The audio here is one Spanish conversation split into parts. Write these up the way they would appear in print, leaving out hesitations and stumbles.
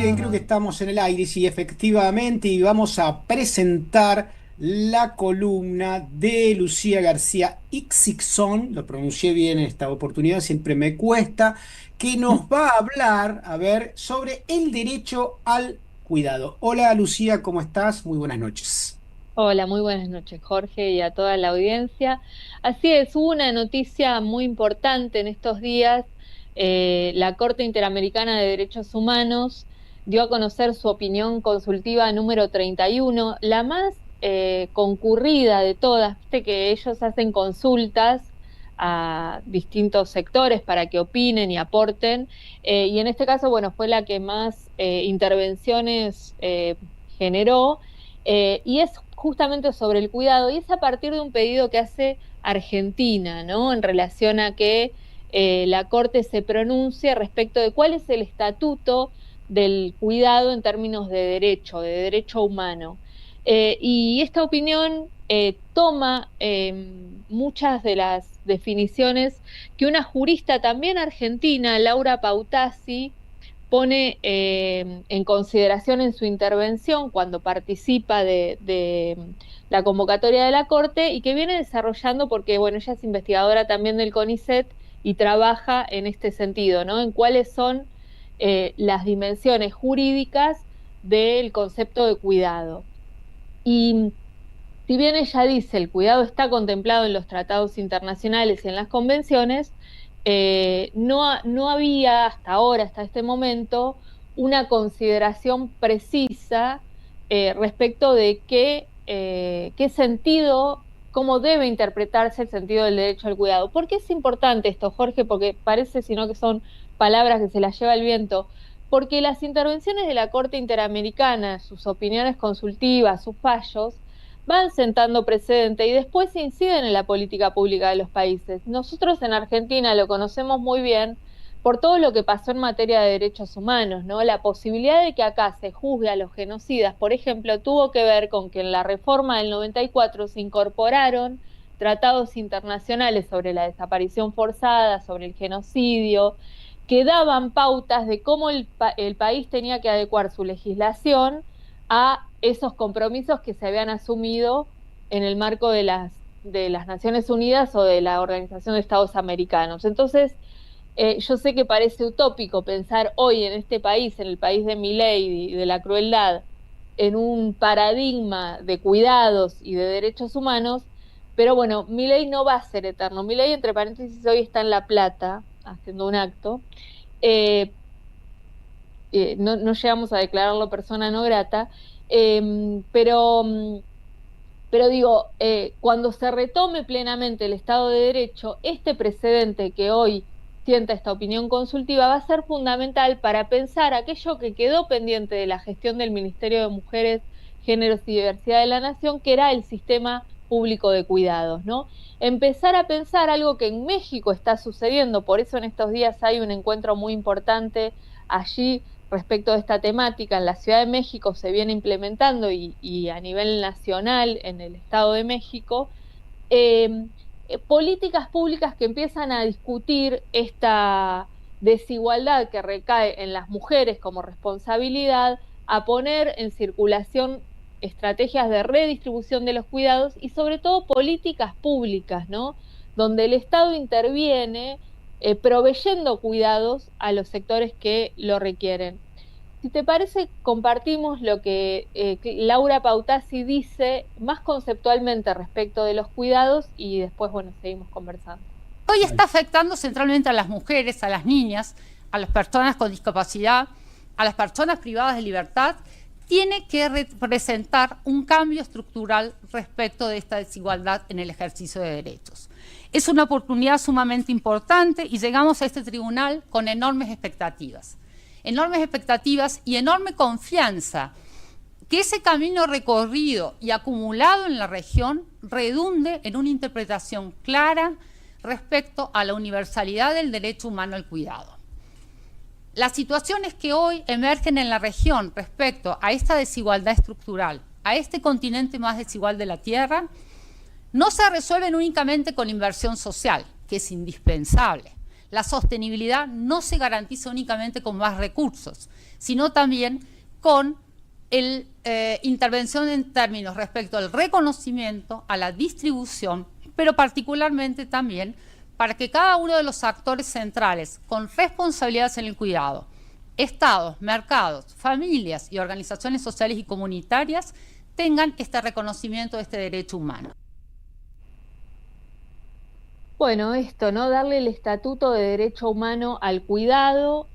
bien, creo que estamos en el aire, sí, efectivamente, y vamos a presentar la columna de Lucía García Ixixón, lo pronuncié bien en esta oportunidad, siempre me cuesta, que nos va a hablar, a ver, sobre el derecho al cuidado. Hola Lucía, ¿cómo estás? Muy buenas noches. Hola, muy buenas noches, Jorge, y a toda la audiencia. Así es, hubo una noticia muy importante en estos días. La Corte Interamericana de Derechos Humanos dio a conocer su opinión consultiva número 31, la más concurrida de todas. Viste que ellos hacen consultas a distintos sectores para que opinen y aporten, y en este caso, bueno, fue la que más intervenciones generó, y es justamente sobre el cuidado, y es a partir de un pedido que hace Argentina, ¿no? En relación a que la Corte se pronuncie respecto de cuál es el estatuto del cuidado en términos de derecho humano. Y esta opinión toma muchas de las definiciones que una jurista también argentina, Laura Pautasi, pone en consideración en su intervención cuando participa de la convocatoria de la Corte, y que viene desarrollando porque, bueno, ella es investigadora también del CONICET y trabaja en este sentido, ¿no? En cuáles son las dimensiones jurídicas del concepto de cuidado. Y si bien ella dice el cuidado está contemplado en los tratados internacionales y en las convenciones, no había hasta ahora, hasta este momento, una consideración precisa respecto de qué sentido, cómo debe interpretarse el sentido del derecho al cuidado. ¿Por qué es importante esto, Jorge? Porque parece, sino que son palabras que se las lleva el viento. Porque las intervenciones de la Corte Interamericana, sus opiniones consultivas, sus fallos, van sentando precedente y después inciden en la política pública de los países. Nosotros en Argentina lo conocemos muy bien por todo lo que pasó en materia de derechos humanos, ¿no? La posibilidad de que acá se juzgue a los genocidas, por ejemplo, tuvo que ver con que en la reforma del 94 se incorporaron tratados internacionales sobre la desaparición forzada, sobre el genocidio, que daban pautas de cómo el país tenía que adecuar su legislación a esos compromisos que se habían asumido en el marco de las Naciones Unidas o de la Organización de Estados Americanos. Entonces, yo sé que parece utópico pensar hoy en este país, en el país de Milei y de la crueldad, en un paradigma de cuidados y de derechos humanos, pero bueno, Milei no va a ser eterno. Milei, entre paréntesis, hoy está en La Plata haciendo un acto. Eh, no llegamos a declararlo persona no grata, pero digo, cuando se retome plenamente el Estado de Derecho, este precedente que hoy sienta esta opinión consultiva va a ser fundamental para pensar aquello que quedó pendiente de la gestión del Ministerio de Mujeres, Géneros y Diversidad de la Nación, que era el sistema público de cuidados, ¿no? Empezar a pensar algo que en México está sucediendo, por eso en estos días hay un encuentro muy importante allí respecto de esta temática. En la Ciudad de México se viene implementando y a nivel nacional en el Estado de México, eh, políticas públicas que empiezan a discutir esta desigualdad que recae en las mujeres como responsabilidad, a poner en circulación estrategias de redistribución de los cuidados y sobre todo políticas públicas, ¿no? Donde el Estado interviene proveyendo cuidados a los sectores que lo requieren. Si te parece, compartimos lo que Laura Pautasi dice más conceptualmente respecto de los cuidados y después, bueno, seguimos conversando. Hoy está afectando centralmente a las mujeres, a las niñas, a las personas con discapacidad, a las personas privadas de libertad. Tiene que representar un cambio estructural respecto de esta desigualdad en el ejercicio de derechos. Es una oportunidad sumamente importante y llegamos a este tribunal con enormes expectativas y enorme confianza que ese camino recorrido y acumulado en la región redunde en una interpretación clara respecto a la universalidad del derecho humano al cuidado. Las situaciones que hoy emergen en la región respecto a esta desigualdad estructural, a este continente más desigual de la Tierra, no se resuelven únicamente con inversión social, que es indispensable. la sostenibilidad no se garantiza únicamente con más recursos, sino también con intervención en términos respecto al reconocimiento, a la distribución, pero particularmente también para que cada uno de los actores centrales con responsabilidades en el cuidado, estados, mercados, familias y organizaciones sociales y comunitarias, tengan este reconocimiento de este derecho humano. Bueno, esto, ¿no? Darle el estatuto de derecho humano al cuidado,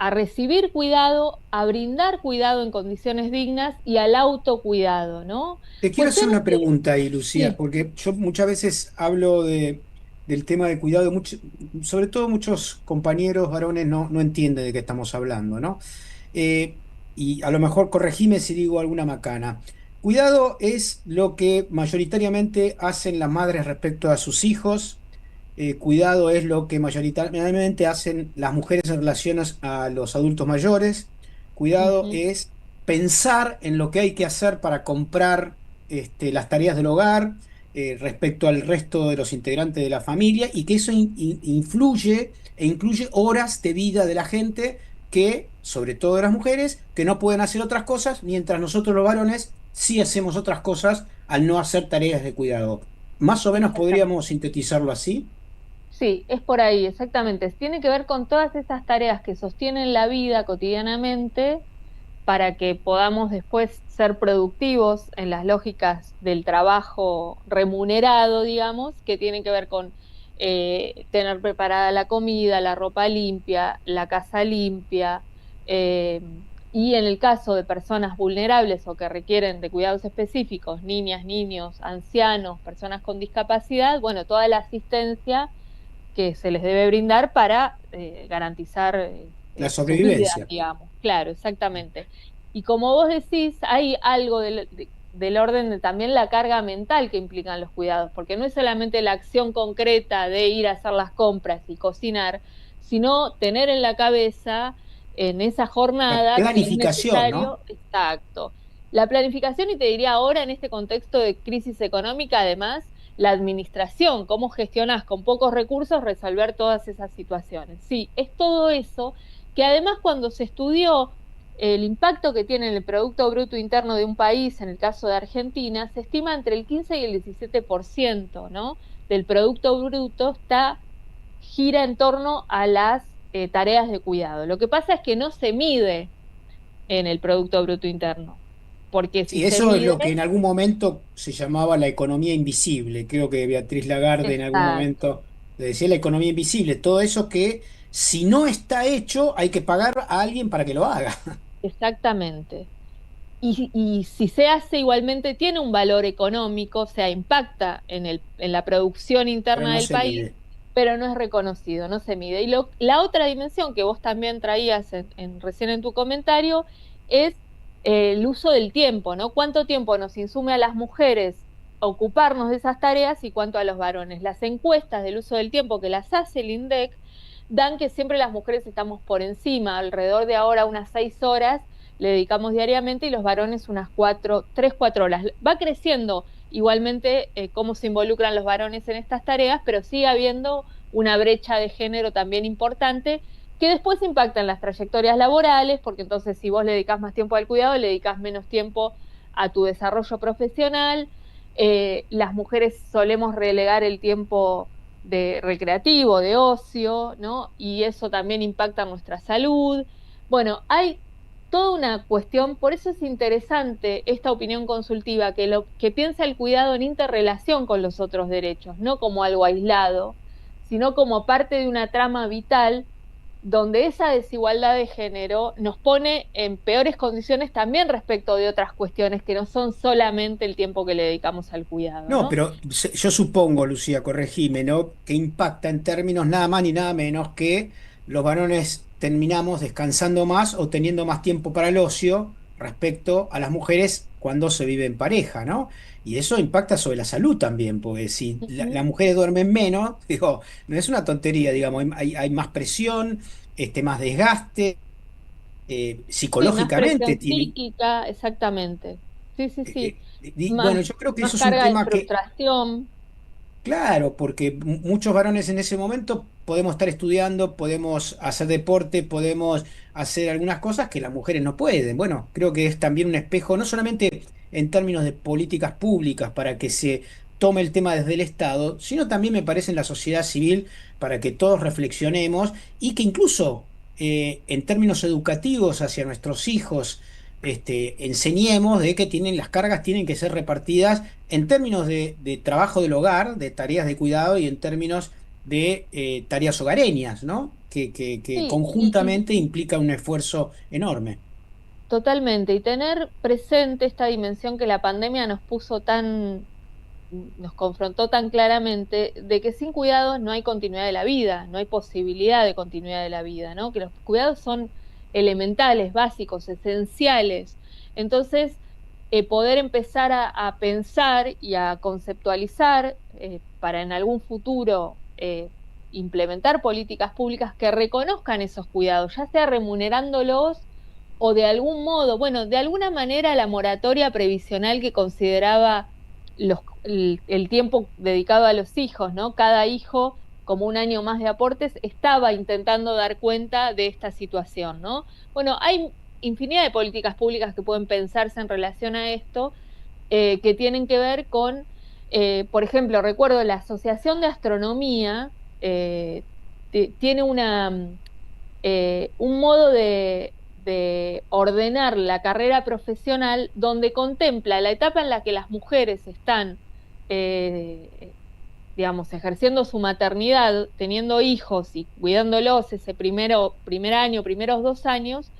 a recibir cuidado, a brindar cuidado en condiciones dignas y al autocuidado, ¿no? Te quiero hacer Cuestiones una que, pregunta ahí, Lucía, sí, porque yo muchas veces hablo del tema de cuidado, sobre todo muchos compañeros varones no entienden de qué estamos hablando, ¿no? Eh, y a lo mejor corregime si digo alguna macana. Cuidado es lo que mayoritariamente hacen las madres respecto a sus hijos. Cuidado es lo que mayoritariamente hacen las mujeres en relaciones a los adultos mayores. Cuidado ujú, es pensar en lo que hay que hacer para comprar las tareas del hogar respecto al resto de los integrantes de la familia, y que eso influye e incluye horas de vida de la gente que, sobre todo de las mujeres, que no pueden hacer otras cosas, mientras nosotros los varones sí hacemos otras cosas al no hacer tareas de cuidado. Más o menos podríamos exactamente. sintetizarlo así. Sí, es por ahí, exactamente. Tiene que ver con todas esas tareas que sostienen la vida cotidianamente para que podamos después ser productivos en las lógicas del trabajo remunerado, digamos, que tienen que ver con tener preparada la comida, la ropa limpia, la casa limpia, eh, y en el caso de personas vulnerables o que requieren de cuidados específicos, niñas, niños, ancianos, personas con discapacidad, bueno, toda la asistencia que se les debe brindar para garantizar La sus vidas, sobrevivencia. digamos. Claro, exactamente. Y como vos decís, hay algo del orden de también la carga mental que implican los cuidados, porque no es solamente la acción concreta de ir a hacer las compras y cocinar, sino tener en la cabeza en esa La jornada que es planificación, necesario, ¿no? exacto. La planificación, y te diría ahora en este contexto de crisis económica, además, la administración, cómo gestionás con pocos recursos resolver todas esas situaciones. Sí, es todo eso que además cuando se estudió el impacto que tiene en el Producto Bruto Interno de un país, en el caso de Argentina, se estima entre el 15 y el 17%, ¿no? Del Producto Bruto gira en torno a las tareas de cuidado. Lo que pasa es que no se mide en el Producto Bruto Interno, porque si Sí, se eso es mide, lo que en algún momento se llamaba la economía invisible. Creo que Beatriz Lagarde en algún exacto, momento le decía la economía invisible. Todo eso que si no está hecho hay que pagar a alguien para que lo haga, exactamente. Y si se hace igualmente tiene un valor económico, o sea, impacta en la producción pero interna no del se país, mide. pero no es reconocido, no se mide. Y la otra dimensión que vos también traías recién en tu comentario es el uso del tiempo, ¿no? ¿Cuánto tiempo nos insume a las mujeres ocuparnos de esas tareas y cuánto a los varones? Las encuestas del uso del tiempo que las hace el INDEC dan que siempre las mujeres estamos por encima, alrededor de ahora unas 6 horas le dedicamos diariamente y los varones unas 3, 4 horas. Va creciendo igualmente cómo se involucran los varones en estas tareas, pero sigue habiendo una brecha de género también importante que después impacta en las trayectorias laborales, porque entonces si vos le dedicas más tiempo al cuidado, le dedicas menos tiempo a tu desarrollo profesional. Las mujeres solemos relegar el tiempo de recreativo, de ocio, ¿no? Y eso también impacta en nuestra salud. Bueno, hay toda una cuestión, por eso es interesante esta opinión consultiva, que piensa el cuidado en interrelación con los otros derechos, no como algo aislado, sino como parte de una trama vital donde esa desigualdad de género nos pone en peores condiciones también respecto de otras cuestiones que no son solamente el tiempo que le dedicamos al cuidado, No, ¿no? pero yo supongo, Lucía, corregime, ¿no? Que impacta en términos nada más ni nada menos que los varones terminamos descansando más o teniendo más tiempo para el ocio respecto a las mujeres cuando se vive en pareja, ¿no? Y eso impacta sobre la salud también, porque si Ujú. las mujeres duermen menos, digo, no es una tontería, digamos, hay más presión, más desgaste, Sí, más psicológicamente presión tiene. psíquica, exactamente. Sí, sí, sí. Bueno, Más, yo creo que más eso es un carga de tema que frustración. Claro, porque muchos varones en ese momento podemos estar estudiando, podemos hacer deporte, podemos hacer algunas cosas que las mujeres no pueden. Bueno, creo que es también un espejo, no solamente en términos de políticas públicas para que se tome el tema desde el Estado, sino también me parece en la sociedad civil para que todos reflexionemos y que incluso en términos educativos hacia nuestros hijos, enseñemos de que las cargas tienen que ser repartidas en términos de trabajo del hogar, de tareas de cuidado y en términos de tareas hogareñas, ¿no? Que Sí, y conjuntamente implica un esfuerzo enorme. totalmente. Y tener presente esta dimensión que la pandemia nos confrontó tan claramente, de que sin cuidados no hay continuidad de la vida, no hay posibilidad de continuidad de la vida, ¿no? Que los cuidados son elementales, básicos, esenciales. Entonces, poder empezar a pensar y a conceptualizar para en algún futuro implementar políticas públicas que reconozcan esos cuidados, ya sea remunerándolos o de algún modo, bueno, de alguna manera la moratoria previsional que consideraba el tiempo dedicado a los hijos, ¿no? Cada hijo, como un año más de aportes, estaba intentando dar cuenta de esta situación, ¿no? Bueno, hay infinidad de políticas públicas que pueden pensarse en relación a esto, que tienen que ver con, por ejemplo, recuerdo la Asociación de Astronomía tiene un modo de ordenar la carrera profesional donde contempla la etapa en la que las mujeres están, eh, digamos, ejerciendo su maternidad, teniendo hijos y cuidándolos ese primer año, primeros 2 años,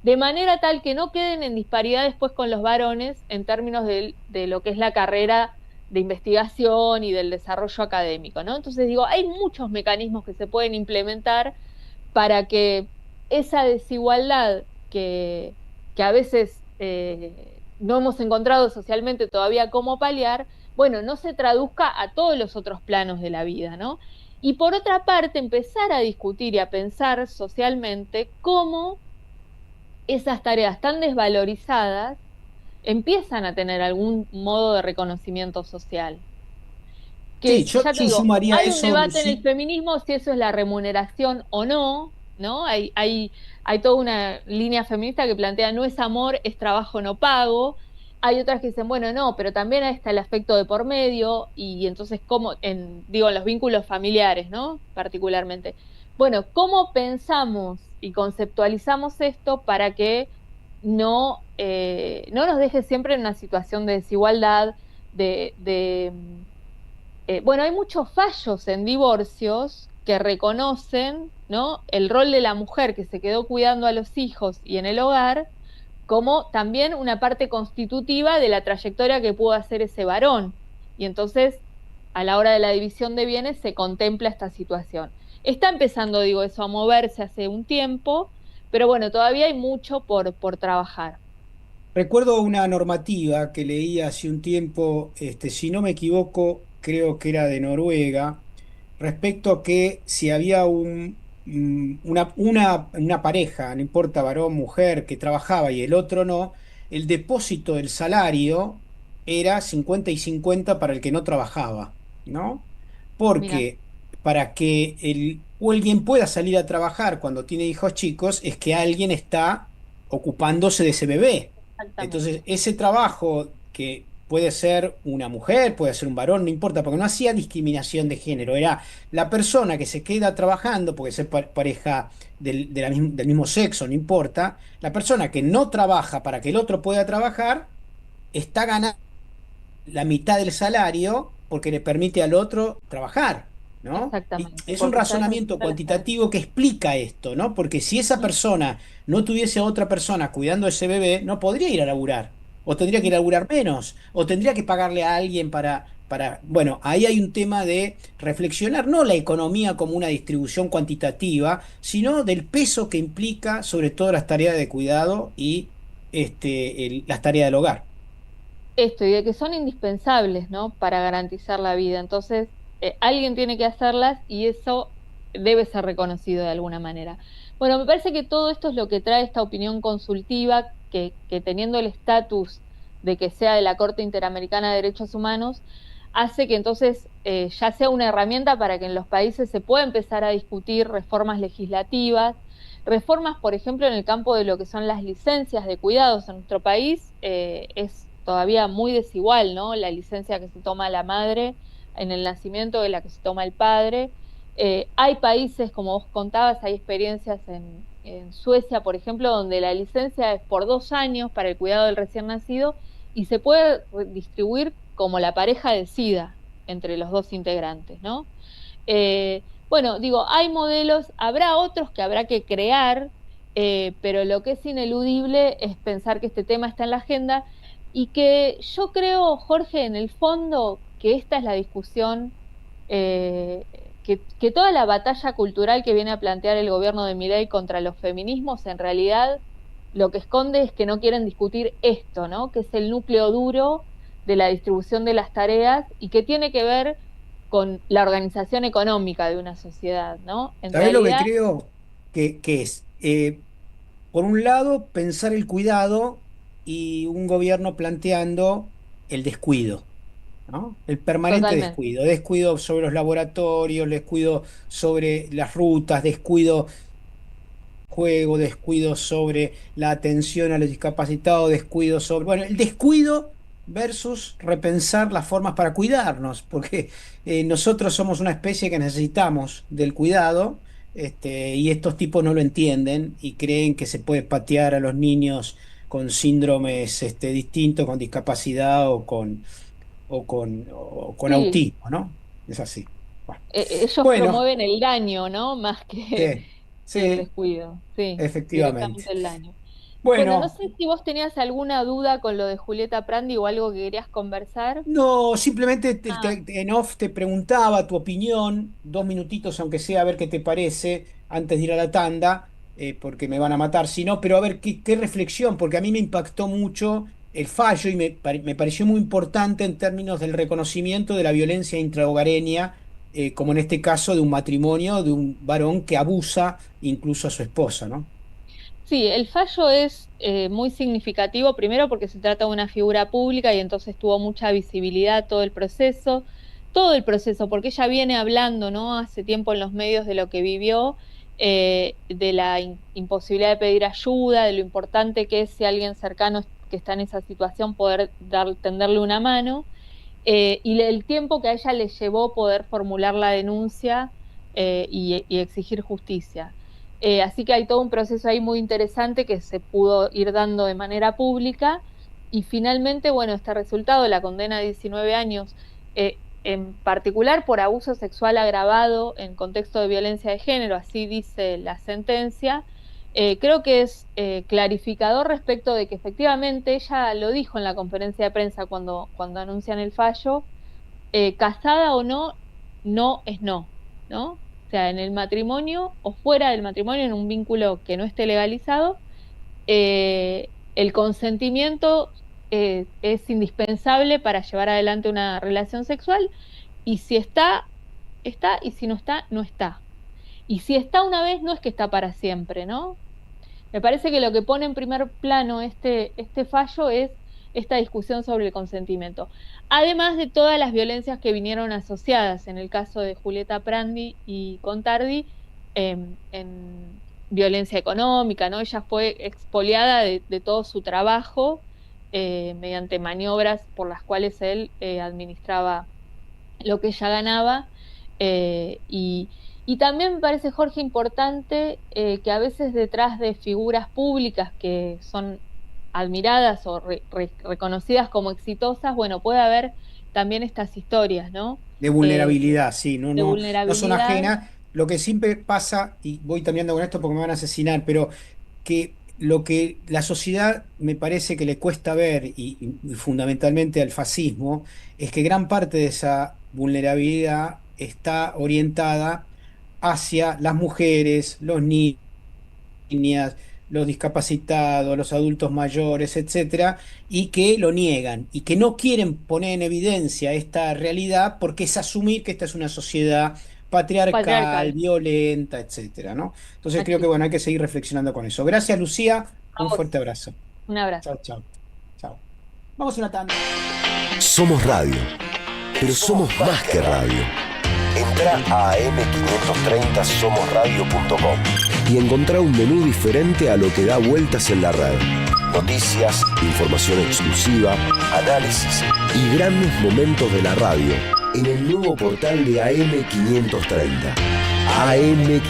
de manera tal que no queden en disparidad después con los varones en términos de lo que es la carrera de investigación y del desarrollo académico, ¿no? Entonces digo, hay muchos mecanismos que se pueden implementar para que esa desigualdad que a veces no hemos encontrado socialmente todavía cómo paliar, bueno, no se traduzca a todos los otros planos de la vida, ¿no? Y por otra parte, empezar a discutir y a pensar socialmente cómo esas tareas tan desvalorizadas empiezan a tener algún modo de reconocimiento social. Sí, Que yo, ya te yo digo, sumaría a hay un eso, debate en el Lucy. feminismo si eso es la remuneración o no, ¿no? Hay toda una línea feminista que plantea no es amor, es trabajo no pago. Hay otras que dicen, bueno, no, pero también está el aspecto de por medio y entonces, ¿cómo? Digo, en los vínculos familiares, ¿no? Particularmente. Bueno, ¿cómo pensamos y conceptualizamos esto para que no nos deje siempre en una situación de desigualdad, bueno, hay muchos fallos en divorcios que reconocen, ¿no? El rol de la mujer que se quedó cuidando a los hijos y en el hogar como también una parte constitutiva de la trayectoria que pudo hacer ese varón. Y entonces, a la hora de la división de bienes, se contempla esta situación. Está empezando, digo, eso a moverse hace un tiempo, pero bueno, todavía hay mucho por trabajar. Recuerdo una normativa que leí hace un tiempo, si no me equivoco, creo que era de Noruega, respecto a que si había una pareja, no importa varón, mujer, que trabajaba y el otro no, el depósito del salario era 50 y 50 para el que no trabajaba, ¿no? Mira, Porque para que o alguien pueda salir a trabajar cuando tiene hijos chicos, es que alguien está ocupándose de ese bebé. Entonces, exactamente. ese trabajo que puede ser una mujer, puede ser un varón, no importa, porque no hacía discriminación de género, era la persona que se queda trabajando, porque es pareja del mismo sexo, no importa, la persona que no trabaja para que el otro pueda trabajar, está ganando la mitad del salario porque le permite al otro trabajar, ¿no? Y Exactamente, es un porque está razonamiento descontada la esclavitud. cuantitativo que explica esto, ¿no? Porque si esa Mm, persona no tuviese a otra persona cuidando a ese bebé, no podría ir a laburar, o tendría que ir a mm. laburar menos, o tendría que pagarle a alguien bueno, ahí hay un tema de reflexionar no la economía como una distribución cuantitativa, sino del peso que implica sobre todo las tareas de cuidado y las tareas del hogar. Esto y de que son indispensables, ¿no? Para garantizar la vida. Entonces, alguien tiene que hacerlas y eso debe ser reconocido de alguna manera. Bueno, me parece que todo esto es lo que trae esta opinión consultiva, que teniendo el estatus de que sea de la Corte Interamericana de Derechos Humanos, hace que entonces ya sea una herramienta para que en los países se pueda empezar a discutir reformas legislativas, reformas, por ejemplo, en el campo de lo que son las licencias de cuidados. En nuestro país es todavía muy desigual, ¿no? La licencia que se toma la madre en el nacimiento de la que se toma el padre. Hay países, como vos contabas, hay experiencias en Suecia, por ejemplo, donde la licencia es por 2 años para el cuidado del recién nacido y se puede distribuir como la pareja decida entre los dos integrantes, ¿no? Bueno, digo, hay modelos, habrá otros que habrá que crear, pero lo que es ineludible es pensar que este tema está en la agenda y que yo creo, Jorge, en el fondo, que esta es la discusión, que toda la batalla cultural que viene a plantear el gobierno de Milei contra los feminismos, en realidad lo que esconde es que no quieren discutir esto, ¿no? Que es el núcleo duro de la distribución de las tareas y que tiene que ver con la organización económica de una sociedad, ¿no? En ¿Sabés lo que realidad, creo que es? Por un lado, pensar el cuidado y un gobierno planteando el descuido, ¿no? El permanente totalmente. descuido, descuido sobre los laboratorios, descuido sobre las rutas, descuido juego, descuido sobre la atención a los discapacitados, descuido sobre, bueno, el descuido versus repensar las formas para cuidarnos, porque nosotros somos una especie que necesitamos del cuidado, y estos tipos no lo entienden y creen que se puede patear a los niños con síndromes distintos, con discapacidad o con Sí, autismo, ¿no? Es así. Bueno, ellos bueno, promueven el daño, ¿no? Más sí, que el sí, descuido, sí, efectivamente. directamente el daño. Bueno, no Bueno. sé si vos tenías alguna duda con lo de Julieta Prandi o algo que querías conversar. No, simplemente Ah, en off te preguntaba tu opinión, 2 minutitos aunque sea, a ver qué te parece antes de ir a la tanda, porque me van a matar si no, pero a ver qué reflexión, porque a mí me impactó mucho el fallo y me pareció muy importante en términos del reconocimiento de la violencia intrahogareña, como en este caso de un matrimonio, de un varón que abusa incluso a su esposa, ¿no? sí, el fallo es muy significativo, primero porque se trata de una figura pública y entonces tuvo mucha visibilidad todo el proceso, porque ella viene hablando, ¿no? Hace tiempo en los medios de lo que vivió, de la imposibilidad de pedir ayuda, de lo importante que es si alguien cercano que está en esa situación poder tenderle una mano, y el tiempo que a ella le llevó poder formular la denuncia y exigir justicia. Así que hay todo un proceso ahí muy interesante que se pudo ir dando de manera pública y finalmente, bueno, este resultado, la condena de 19 años, en particular por abuso sexual agravado en contexto de violencia de género, así dice la sentencia, creo que es clarificador respecto de que efectivamente ella lo dijo en la conferencia de prensa cuando anuncian el fallo, casada o no, no es no, ¿no? O sea, en el matrimonio o fuera del matrimonio, en un vínculo que no esté legalizado, el consentimiento es indispensable para llevar adelante una relación sexual y si está, está y si no está, no está. Y si está una vez, no es que está para siempre, ¿no? Me parece que lo que pone en primer plano este fallo es esta discusión sobre el consentimiento. Además de todas las violencias que vinieron asociadas, en el caso de Julieta Prandi y Contardi, en violencia económica, ¿no? Ella fue expoliada de todo su trabajo mediante maniobras por las cuales él administraba lo que ella ganaba. Y también me parece, Jorge, importante que a veces detrás de figuras públicas que son admiradas o reconocidas como exitosas, bueno, puede haber también estas historias, ¿no? De Eh, vulnerabilidad, sí, no, de no son vulnerabilidad. ajenas. Lo que siempre pasa, y voy terminando con esto porque me van a asesinar, pero que lo que la sociedad me parece que le cuesta ver, y fundamentalmente al fascismo, es que gran parte de esa vulnerabilidad está orientada hacia las mujeres, los niñas, los discapacitados, los adultos mayores, etcétera, y que lo niegan y que no quieren poner en evidencia esta realidad porque es asumir que esta es una sociedad patriarcal, Patriarcal, violenta, etcétera, ¿no? Entonces creo que machista. bueno, hay que seguir reflexionando con eso. Gracias, Lucía. A Un vos, fuerte abrazo. un abrazo. Chao, chao. Chao. Vamos a una tanda. Somos Radio. Pero somos más que radio. Entra a am530somosradio.com y encontrá un menú diferente a lo que da vueltas en la red. Noticias, información exclusiva, análisis y grandes momentos de la radio en el nuevo portal de AM530. AM